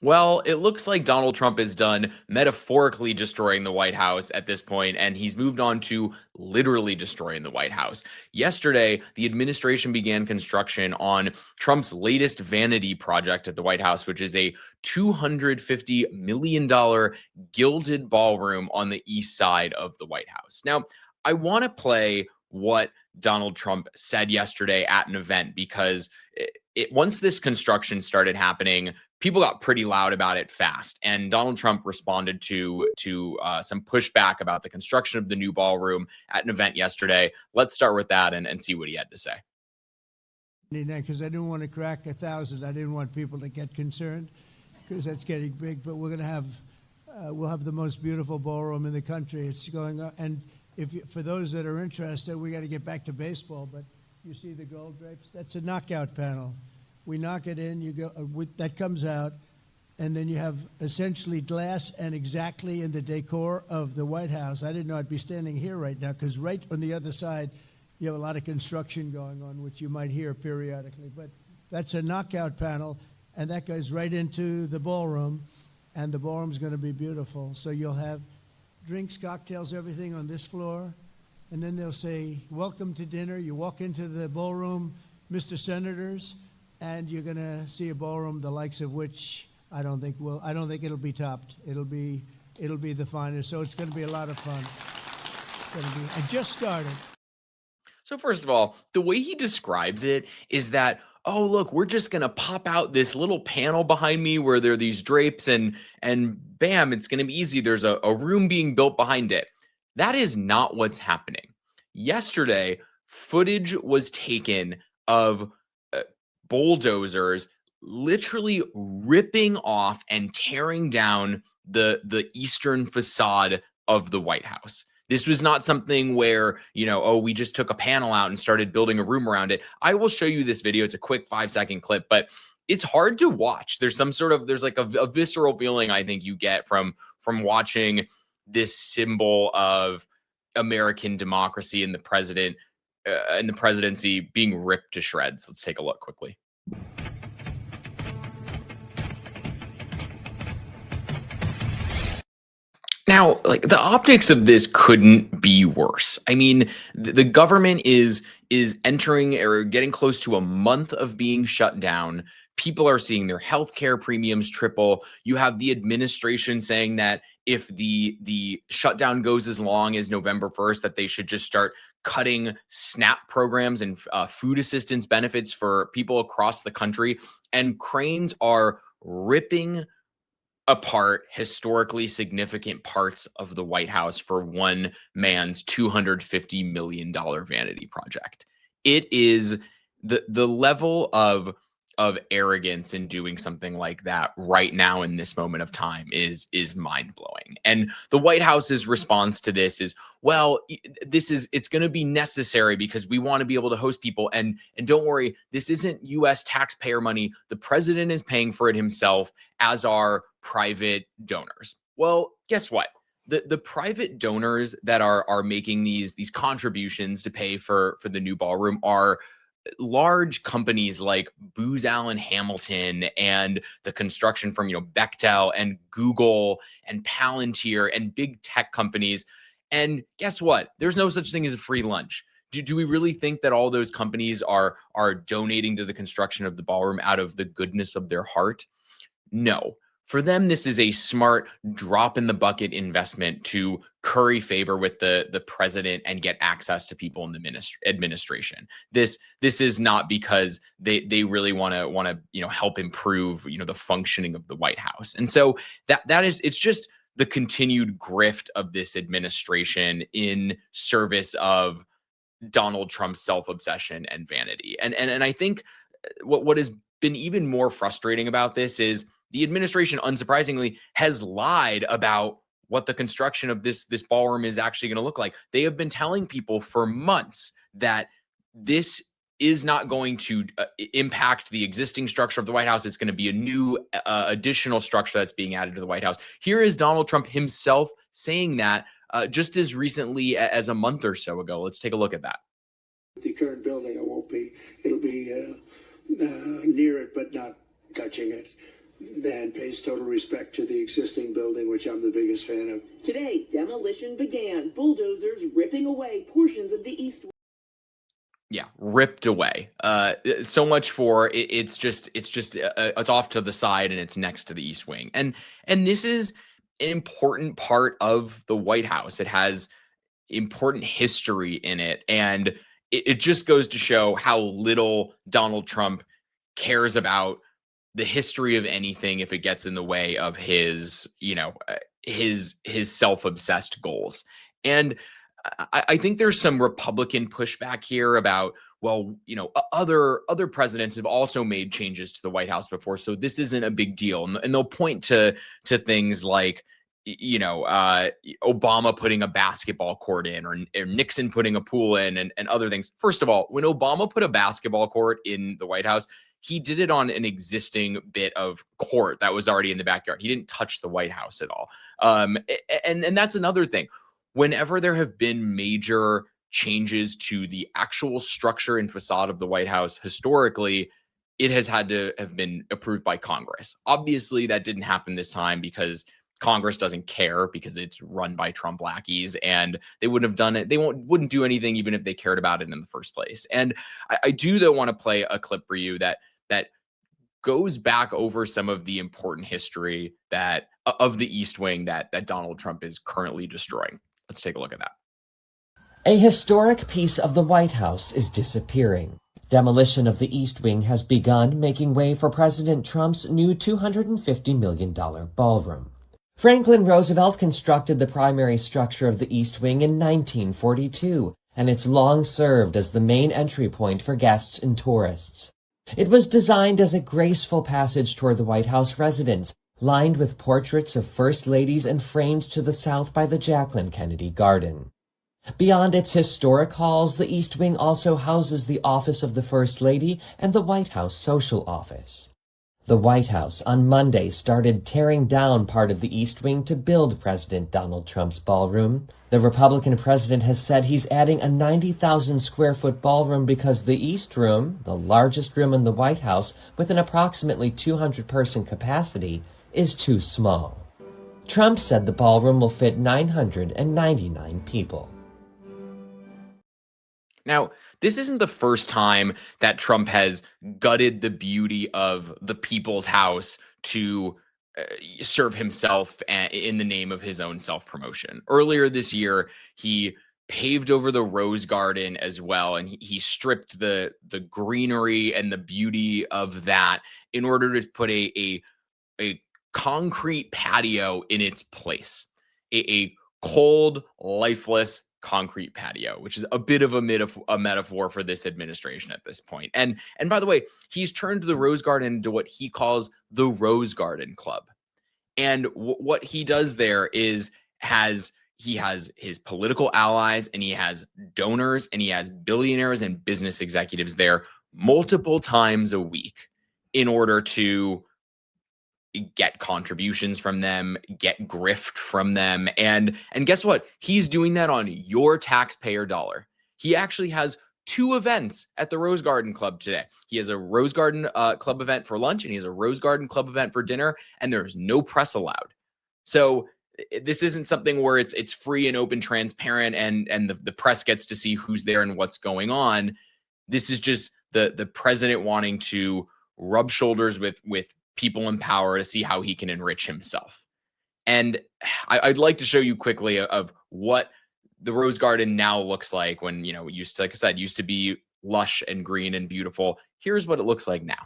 Well, it looks like Donald Trump is done metaphorically destroying the White House at this point, and he's moved on to literally destroying the White House. Yesterday, the administration began construction on Trump's latest vanity project at the White House, which is a $250 million gilded ballroom on the east side of the White House. Now, I want to play what Donald Trump said yesterday at an event because once this construction started happening, people got pretty loud about it fast, and Donald Trump responded to some pushback about the construction of the new ballroom at an event yesterday. Let's start with that and see what he had to say. Because I didn't want to crack 1,000. I didn't want people to get concerned because that's getting big. But we're going to have we'll have the most beautiful ballroom in the country. It's going up, and for those that are interested, we got to get back to baseball. But you see the gold drapes? That's a knockout panel. We knock it in, you go, that comes out, and then you have essentially glass and exactly in the decor of the White House. I didn't know I'd be standing here right now because right on the other side, you have a lot of construction going on, which you might hear periodically. But that's a knockout panel, and that goes right into the ballroom, and the ballroom's going to be beautiful. So you'll have drinks, cocktails, everything on this floor, and then they'll say, "Welcome to dinner." You walk into the ballroom, Mr. Senators, and you're going to see a ballroom the likes of which I don't think it'll be topped. It'll be the finest. So it's going to be a lot of fun. I just started. So first of all, the way he describes it is that, oh, look, we're just going to pop out this little panel behind me where there are these drapes and bam, it's going to be easy. There's a room being built behind it. That is not what's happening. Yesterday, footage was taken of bulldozers literally ripping off and tearing down the eastern facade of the White House. This was not something where, oh, we just took a panel out and started building a room around it. I will show you this video. It's a quick 5-second clip, but it's hard to watch. There's like a visceral feeling I think you get from watching this symbol of American democracy and the president and the presidency being ripped to shreds. Let's take a look quickly. Now, like, the optics of this couldn't be worse. I mean, the government is entering or getting close to a month of being shut down. People are seeing their healthcare premiums triple. You have the administration saying that if the shutdown goes as long as November 1st, that they should just start cutting SNAP programs and food assistance benefits for people across the country. And cranes are ripping apart historically significant parts of the White House for one man's $250 million vanity project. It is the level of arrogance in doing something like that right now in this moment of time is mind-blowing. And the White House's response to this is, well, it's going to be necessary because we want to be able to host people, and don't worry, this isn't US taxpayer money. The president is paying for it himself, as are private donors. Well, guess what? The private donors that are making these contributions to pay for the new ballroom are large companies like Booz Allen Hamilton and the construction from Bechtel and Google and Palantir and big tech companies. And guess what? There's no such thing as a free lunch. Do we really think that all those companies are donating to the construction of the ballroom out of the goodness of their heart? No. For them, this is a smart drop in the bucket investment to curry favor with the president and get access to people in the administration. This is not because they really want to help improve the functioning of the White House. And so it's just the continued grift of this administration in service of Donald Trump's self-obsession and vanity. And I think what has been even more frustrating about this is the administration, unsurprisingly, has lied about what the construction of this ballroom is actually going to look like. They have been telling people for months that this is not going to impact the existing structure of the White House. It's going to be a new additional structure that's being added to the White House. Here is Donald Trump himself saying that just as recently as a month or so ago. Let's take a look at that. The current building, it'll be near it, but not touching it. that pays total respect to the existing building, which I'm the biggest fan of. Today, demolition began. Bulldozers ripping away portions of the East. Yeah, ripped away. So much for it, it's off to the side and it's next to the East Wing. And this is an important part of the White House. It has important history in it, and it just goes to show how little Donald Trump cares about the history of anything if it gets in the way of his, his self-obsessed goals. And I think there's some Republican pushback here about, well, other presidents have also made changes to the White House before, so this isn't a big deal. And they'll point to things like, Obama putting a basketball court in, or Nixon putting a pool in, and other things. First of all, when Obama put a basketball court in the White House, he did it on an existing bit of court that was already in the backyard. He didn't touch the White House at all. And that's another thing. Whenever there have been major changes to the actual structure and facade of the White House historically, it has had to have been approved by Congress. Obviously, that didn't happen this time because Congress doesn't care, because it's run by Trump lackeys, and they wouldn't have done it. They wouldn't do anything even if they cared about it in the first place. And I do though want to play a clip for you that goes back over some of the important history that of the East Wing that Donald Trump is currently destroying. Let's take a look at that. A historic piece of the White House is disappearing. Demolition of the East Wing has begun, making way for President Trump's new $250 million ballroom. Franklin Roosevelt constructed the primary structure of the East Wing in 1942, and it's long served as the main entry point for guests and tourists. It was designed as a graceful passage toward the White House residence, lined with portraits of first ladies and framed to the south by the Jacqueline Kennedy Garden. Beyond its historic halls, the East Wing also houses the office of the First Lady and the White House Social Office. The White House on Monday started tearing down part of the East Wing to build President Donald Trump's ballroom. The Republican president has said he's adding a 90,000 square foot ballroom because the East Room, the largest room in the White House with an approximately 200-person capacity, is too small. Trump said the ballroom will fit 999 people. Now, this isn't the first time that Trump has gutted the beauty of the people's house to serve himself in the name of his own self-promotion. Earlier this year, he paved over the Rose Garden as well, and he stripped the greenery and the beauty of that in order to put a concrete patio in its place, a cold, lifeless concrete patio, which is a bit of a metaphor for this administration at this point. And by the way, he's turned the Rose Garden into what he calls the Rose Garden Club. And what he does there is he has his political allies, and he has donors, and he has billionaires and business executives there multiple times a week in order to get contributions from them, get grift from them. And guess what? He's doing that on your taxpayer dollar. He actually has two events at the Rose Garden Club today. He has a Rose Garden Club event for lunch, and he has a Rose Garden Club event for dinner, and there's no press allowed. So this isn't something where it's free and open, transparent, and the press gets to see who's there and what's going on. This is just the president wanting to rub shoulders with people in power to see how he can enrich himself. And I'd like to show you quickly of what the Rose Garden now looks like when, used to, like I said, used to be lush and green and beautiful. Here's what it looks like now.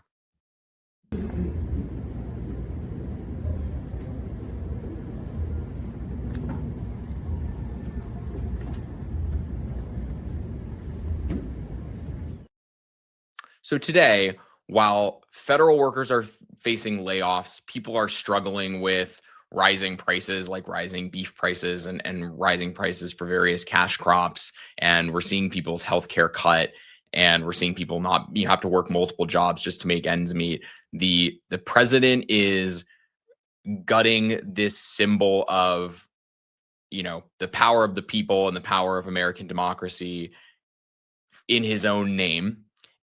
So today, while federal workers are facing layoffs, people are struggling with rising prices, like rising beef prices and rising prices for various cash crops. And we're seeing people's healthcare cut, and we're seeing people not have to work multiple jobs just to make ends meet. The president is gutting this symbol of, the power of the people and the power of American democracy in his own name.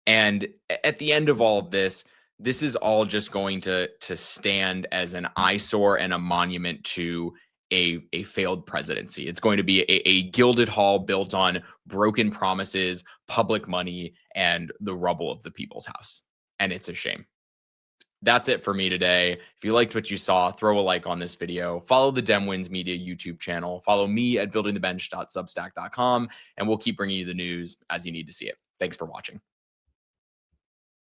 And at the end of all of this, This is all just going to stand as an eyesore and a monument to a failed presidency. It's going to be a gilded hall built on broken promises, public money, and the rubble of the people's house. And it's a shame. That's it for me today. If you liked what you saw, throw a like on this video. Follow the Demwins Media YouTube channel. Follow me at buildingthebench.substack.com, and we'll keep bringing you the news as you need to see it. Thanks for watching.